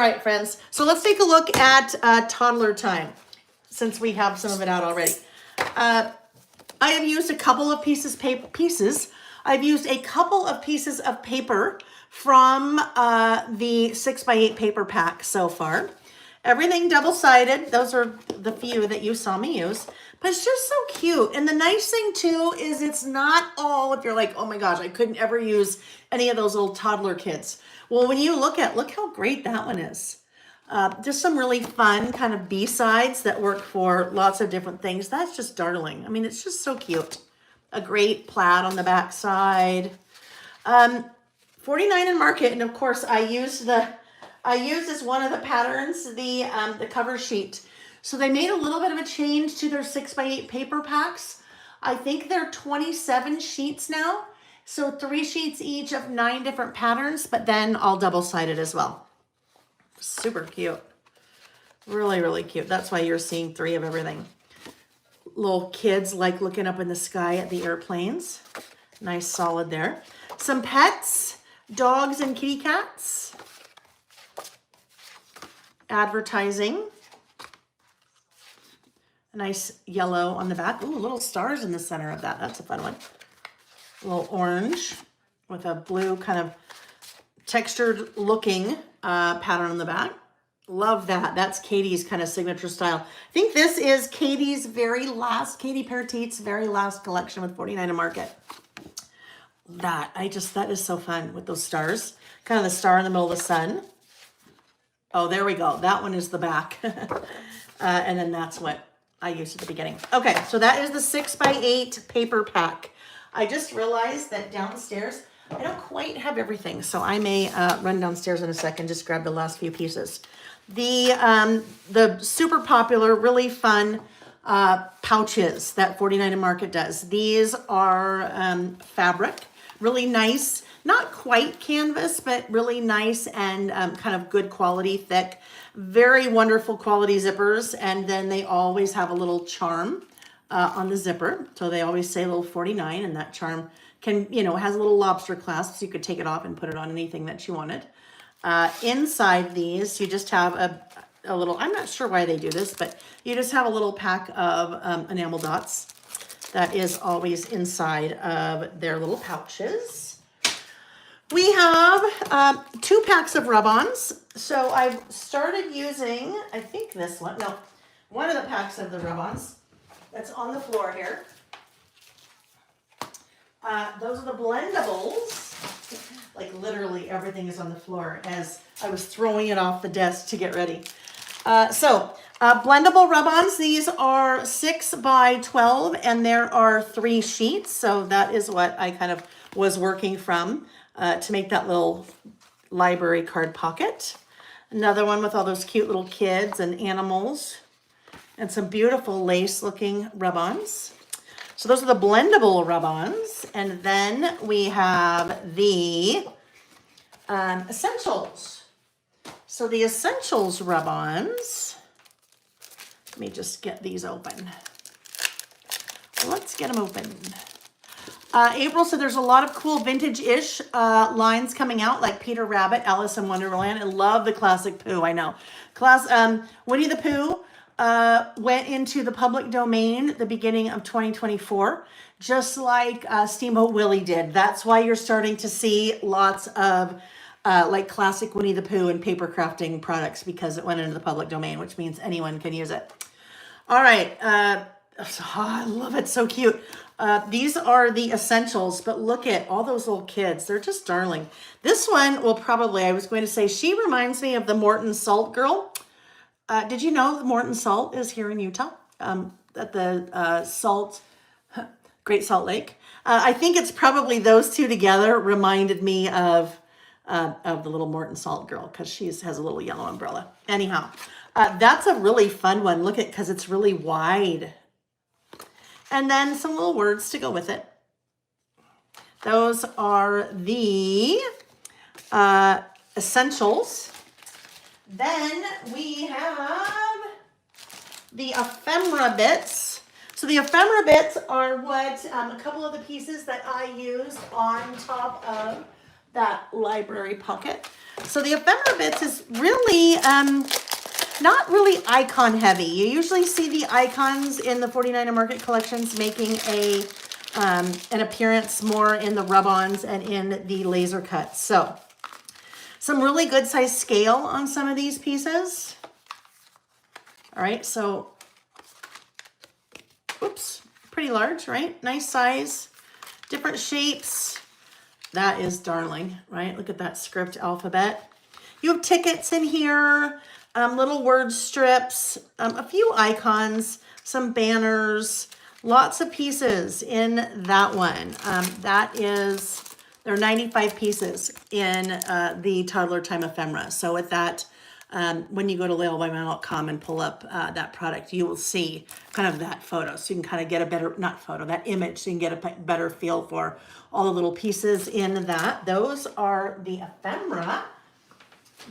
right, friends. So let's take a look at Toddler Time, since we have some of it out already. I have used a couple of I've used a couple of pieces of paper from the 6x8 paper pack so far. Everything double-sided. Those are the few that you saw me use. But it's just so cute. And the nice thing, too, is it's not all, if you're like, oh my gosh, I couldn't ever use any of those little toddler kids. Well, when you look how great that one is. Just some really fun kind of B-sides that work for lots of different things. That's just darling. I mean, it's just so cute. A great plaid on the back side. 49 in Market, and of course I used as one of the patterns the cover sheet. So they made a little bit of a change to their 6x8 paper packs. I think they're 27 sheets now. So 3 sheets each of 9 different patterns, but then all double-sided as well. Super cute. Really, really cute. That's why you're seeing 3 of everything. Little kids like looking up in the sky at the airplanes. Nice solid there. Some pets, dogs and kitty cats. Advertising. A nice yellow on the back. Ooh, little stars in the center of that. That's a fun one. A little orange with a blue kind of textured looking pattern on the back. Love that. That's Katie's kind of signature style. I think this is Katie Petit's very last collection with 49 in Market. That is so fun with those stars. Kind of the star in the middle of the sun. Oh, there we go. That one is the back. And then that's what I used at the beginning. Okay, so that is the 6x8 paper pack. I just realized that downstairs, I don't quite have everything, so I may run downstairs in a second, just grab the last few pieces. The super popular, really fun pouches that 49 in Market does. These are fabric, really nice, not quite canvas, but really nice and kind of good quality, thick. Very wonderful quality zippers, and then they always have a little charm on the zipper. So they always say little 49, and that charm can, has a little lobster clasp, so you could take it off and put it on anything that you wanted. Inside these, you just have a little, I'm not sure why they do this, but you just have a little pack of enamel dots that is always inside of their little pouches. We have 2 packs of rub-ons. So I've started using, I think this one, no, one of the packs of the rub-ons that's on the floor here. Those are the blendables. Like literally everything is on the floor as I was throwing it off the desk to get ready. Blendable rub-ons. These are 6 by 12 and there are 3 sheets. So that is what I kind of was working from to make that little library card pocket. Another one with all those cute little kids and animals and some beautiful lace looking rub-ons. So those are the blendable rub-ons. And then we have the essentials. So the essentials rub-ons, let me just get these open. Let's get them open. April said there's a lot of cool vintage-ish lines coming out, like Peter Rabbit, Alice in Wonderland. I love the classic Pooh, I know. Winnie the Pooh went into the public domain the beginning of 2024, just like Steamboat Willie did. That's why you're starting to see lots of like classic Winnie the Pooh and paper crafting products, because it went into the public domain, which means anyone can use it. All right. I love it. So cute. These are the essentials, but look at all those little kids. They're just darling. This one will probably, I was going to say, she reminds me of the Morton Salt girl. Did you know Morton Salt is here in Utah at the Great Salt Lake? I think it's probably those two together reminded me of the little Morton Salt girl, because she has a little yellow umbrella. Anyhow, that's a really fun one. Look at, because it's really wide. And then some little words to go with it. Those are the essentials. Then we have the ephemera bits. So the ephemera bits are what a couple of the pieces that I used on top of that library pocket. So the ephemera bits is really not really icon heavy. You usually see the icons in the 49er Market collections making an appearance more in the rub-ons and in the laser cuts. So some really good size scale on some of these pieces. All right, so, oops, pretty large, right? Nice size, different shapes. That is darling, right? Look at that script alphabet. You have tickets in here, little word strips, a few icons, some banners, lots of pieces in that one. There are 95 pieces in the Toddler Time Ephemera. So with that, when you go to laylebymail.com and pull up that product, you will see kind of that photo. So you can kind of get a better, not photo, that image, so you can get a better feel for all the little pieces in that. Those are the ephemera.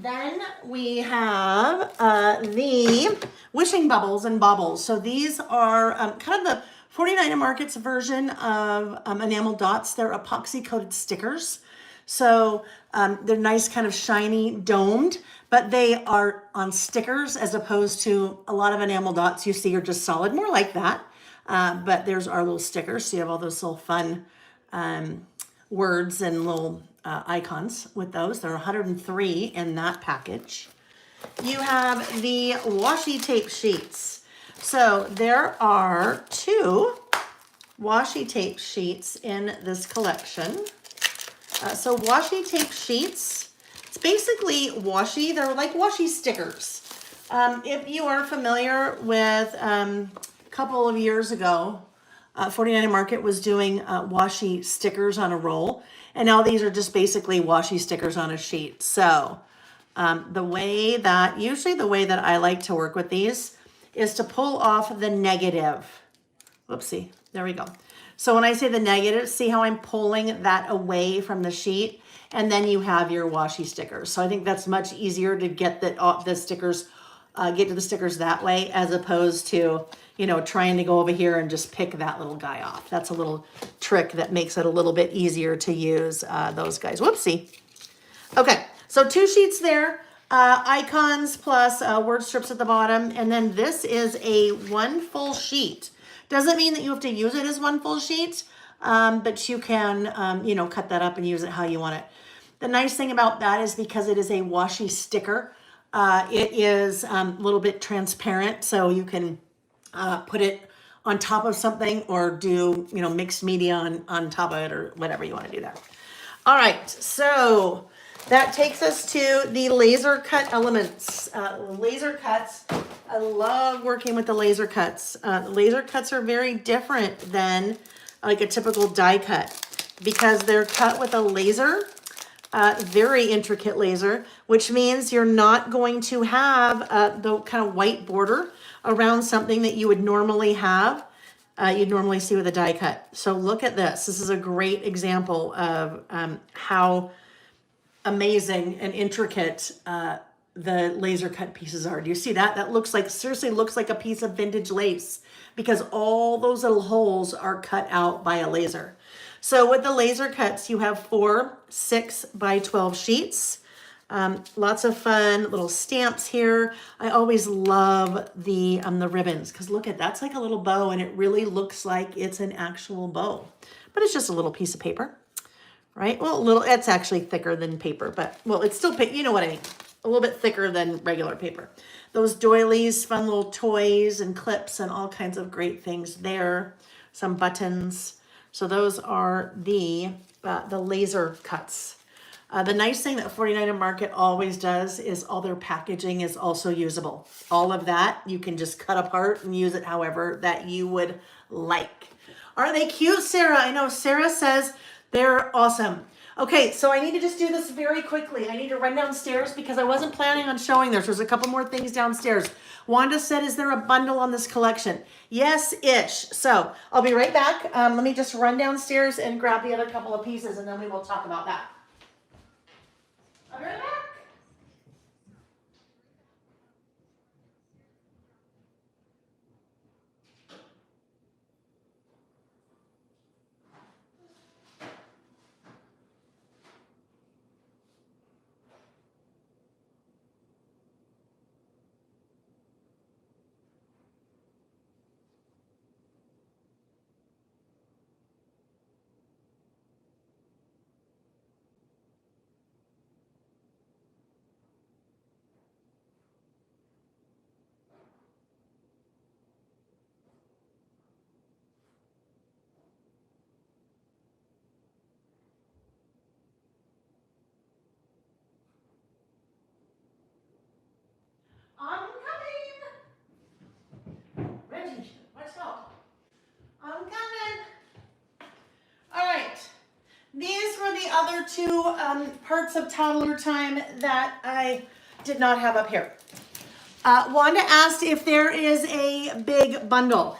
Then we have the wishing bubbles and bobbles. So these are kind of the 49er Market's version of enamel dots. They're epoxy coated stickers. So they're nice, kind of shiny, domed, but they are on stickers as opposed to a lot of enamel dots you see are just solid, more like that. But there's our little stickers. So you have all those little fun words and little icons with those. There are 103 in that package. You have the washi tape sheets. So there are 2 washi tape sheets in this collection. So washi tape sheets, it's basically washi. They're like washi stickers. If you are familiar with a couple of years ago, 49er Market was doing washi stickers on a roll. And now these are just basically washi stickers on a sheet. So usually the way that I like to work with these is to pull off the negative. Whoopsie, there we go. So when I say the negative, see how I'm pulling that away from the sheet? And then you have your washi stickers. So I think that's much easier to get the stickers, get to the stickers that way, as opposed to, trying to go over here and just pick that little guy off. That's a little trick that makes it a little bit easier to use those guys. Whoopsie. Okay, so 2 sheets there, icons plus word strips at the bottom. And then this is a 1 full sheet. Doesn't mean that you have to use it as 1 full sheet, but you can, cut that up and use it how you want it. The nice thing about that is because it is a washi sticker, it is a little bit transparent, so you can put it on top of something or do, mixed media on top of it or whatever you want to do there. All right, so that takes us to the laser cut elements. Laser cuts, I love working with the laser cuts. Laser cuts are very different than like a typical die cut because they're cut with a laser, very intricate laser, which means you're not going to have the kind of white border around something that you would normally have. You'd normally see with a die cut. So look at this. This is a great example of how amazing and intricate the laser cut pieces are. Do you see that? That seriously looks like a piece of vintage lace because all those little holes are cut out by a laser. So with the laser cuts, you have 4 6x12 sheets. Lots of fun little stamps here. I always love the ribbons because look at that's like a little bow and it really looks like it's an actual bow, but it's just a little piece of paper, right? Well, it's actually thicker than paper, but it's still, you know what I mean? A little bit thicker than regular paper. Those doilies, fun little toys and clips and all kinds of great things there. Some buttons. So those are the laser cuts. The nice thing that 49er Market always does is all their packaging is also usable. All of that you can just cut apart and use it however that you would like. Are they cute, Sarah? I know Sarah says they're awesome. Okay, so I need to just do this very quickly. I need to run downstairs because I wasn't planning on showing this. There's a couple more things downstairs. Wanda said, is there a bundle on this collection? Yes-ish. So I'll be right back. Let me just run downstairs and grab the other couple of pieces and then we will talk about that. I'll be right back. two parts of Toddler Time that I did not have up here. Wanda asked if there is a big bundle.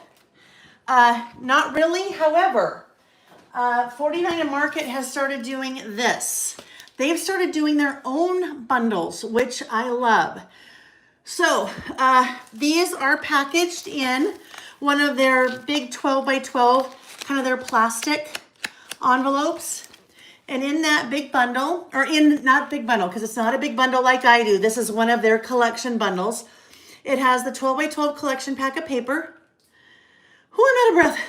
Not really, however, 49 Market has started doing this. They've started doing their own bundles, which I love. So these are packaged in one of their big 12 by 12, kind of their plastic envelopes. And in that big bundle, or in, not big bundle, because it's not a big bundle like I do. This is one of their collection bundles. It has the 12 by 12 collection pack of paper. I'm out of breath.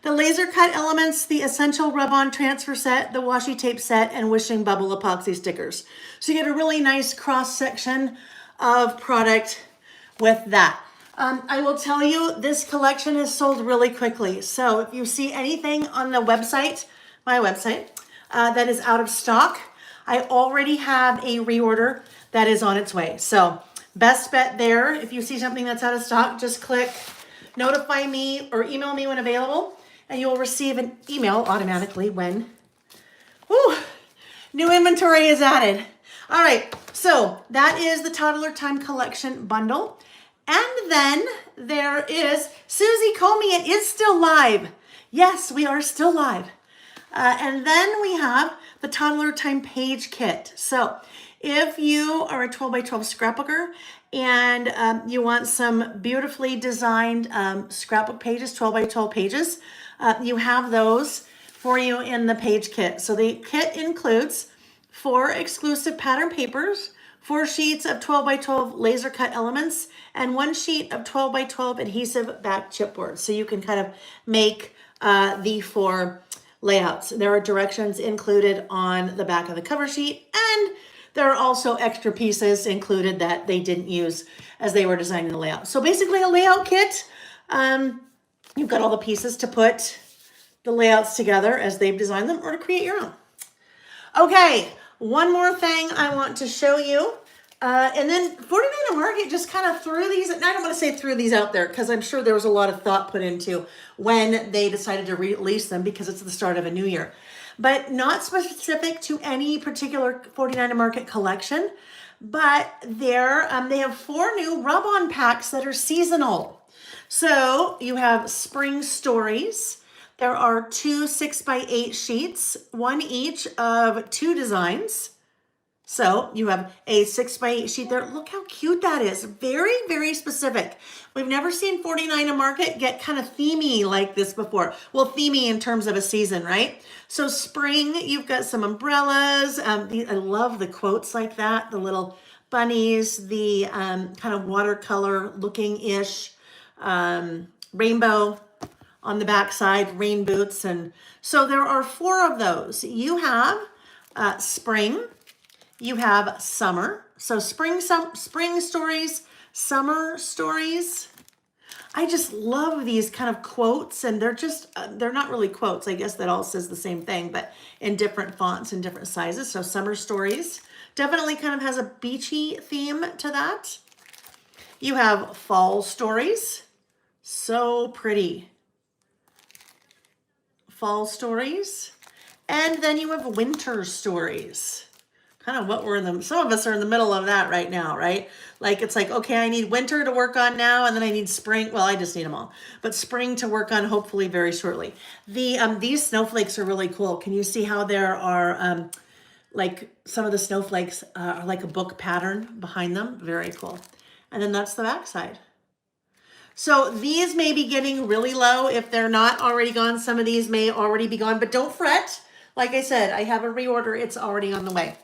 The laser cut elements, the essential rub-on transfer set, the washi tape set, and wishing bubble epoxy stickers. So you get a really nice cross section of product with that. I will tell you, this collection is sold really quickly. So if you see anything on the website, my website, that is out of stock, I already have a reorder that is on its way. So best bet there. If you see something that's out of stock, just click notify me or email me when available, and you will receive an email automatically when new inventory is added. All right, so that is the Toddler Time Collection bundle. And then there is Susie Comey. It is still live. Yes, we are still live. And then we have the Toddler Time Page Kit. So if you are a 12 by 12 scrapbooker and you want some beautifully designed scrapbook pages, 12 by 12 pages, you have those for you in the page kit. So the kit includes 4 exclusive pattern papers, 4 sheets of 12 by 12 laser cut elements, and 1 sheet of 12 by 12 adhesive back chipboard. So you can kind of make the 4 layouts. There are directions included on the back of the cover sheet, and there are also extra pieces included that they didn't use as they were designing the layout. So basically a layout kit. You've got all the pieces to put the layouts together as they've designed them or to create your own. Okay, one more thing I want to show you. And then 49 Market just kind of threw these, and I don't want to say threw these out there because I'm sure there was a lot of thought put into when they decided to release them because it's the start of a new year. But not specific to any particular 49 Market collection, but they have 4 new rub-on packs that are seasonal. So you have Spring Stories. There are 2 6x8 sheets, 1 each of 2 designs. So you have a 6x8 sheet there. Look how cute that is. Very, very specific. We've never seen 49 Market get kind of themey like this before. Well, themey in terms of a season, right? So spring, you've got some umbrellas. I love the quotes like that. The little bunnies, the kind of watercolor looking-ish rainbow on the back side, rain boots. And so there are 4 of those. You have spring. You have summer. So spring stories, summer stories. I just love these kind of quotes, and they're not really quotes. I guess that all says the same thing, but in different fonts and different sizes. So summer stories definitely kind of has a beachy theme to that. You have fall stories. So pretty. Fall stories. And then you have winter stories. Kind of what we're in the, some of us are in the middle of that right now, right? Like it's like, okay, I need winter to work on now, and then I need spring. Well, I just need them all, but spring to work on hopefully very shortly. These snowflakes are really cool. Can you see how there are like some of the snowflakes are like a book pattern behind them? Very cool. And then that's the back side. So these may be getting really low. If they're not already gone, some of these may already be gone, but don't fret. Like I said, I have a reorder. It's already on the way.